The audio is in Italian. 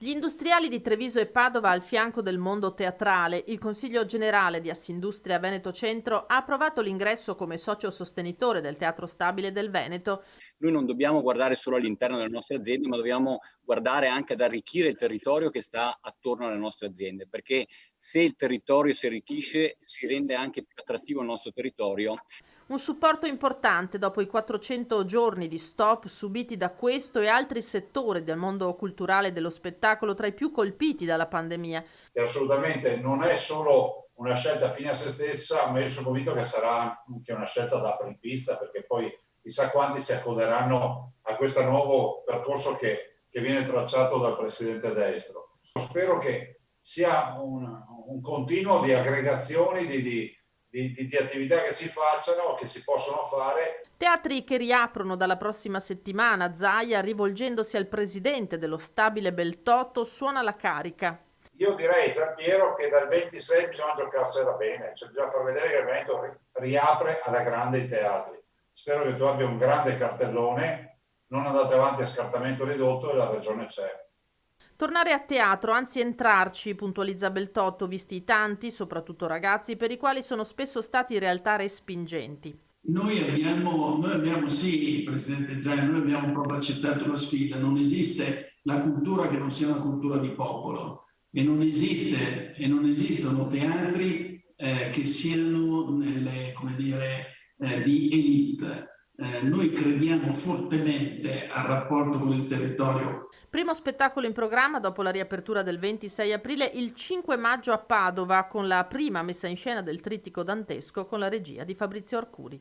Gli industriali di Treviso e Padova al fianco del mondo teatrale, il Consiglio Generale di Assindustria Veneto Centro ha approvato l'ingresso come socio sostenitore del Teatro Stabile del Veneto. Noi non dobbiamo guardare solo all'interno delle nostre aziende, ma dobbiamo guardare anche ad arricchire il territorio che sta attorno alle nostre aziende, perché se il territorio si arricchisce, si rende anche più attrattivo il nostro territorio. Un supporto importante dopo i 400 giorni di stop subiti da questo e altri settori del mondo culturale e dello spettacolo tra i più colpiti dalla pandemia. Che assolutamente non è solo una scelta fine a se stessa, ma io sono convinto che sarà anche una scelta da apripista, perché poi chissà quanti si accoderanno a questo nuovo percorso che viene tracciato dal presidente Destro. Spero che sia un continuo di aggregazioni, di attività che si facciano, che si possono fare. Teatri che riaprono dalla prossima settimana. Zaia, rivolgendosi al presidente dello Stabile Beltotto, suona la carica. Io direi, Giampiero, che dal 26 bisogna giocarsela bene, cioè bisogna far vedere che il Veneto riapre alla grande i teatri. Spero che tu abbia un grande cartellone, non andate avanti a scartamento ridotto e la ragione c'è. Tornare a teatro, anzi entrarci, puntualizza Beltotto, visti i tanti, soprattutto ragazzi, per i quali sono spesso stati in realtà respingenti. Noi abbiamo sì, Presidente Zaia, noi abbiamo proprio accettato la sfida. Non esiste la cultura che non sia una cultura di popolo e non esistono teatri che siano di elite. Noi crediamo fortemente al rapporto con il territorio. Primo spettacolo in programma dopo la riapertura del 26 aprile, il 5 maggio a Padova, con la prima messa in scena del trittico dantesco con la regia di Fabrizio Arcuri.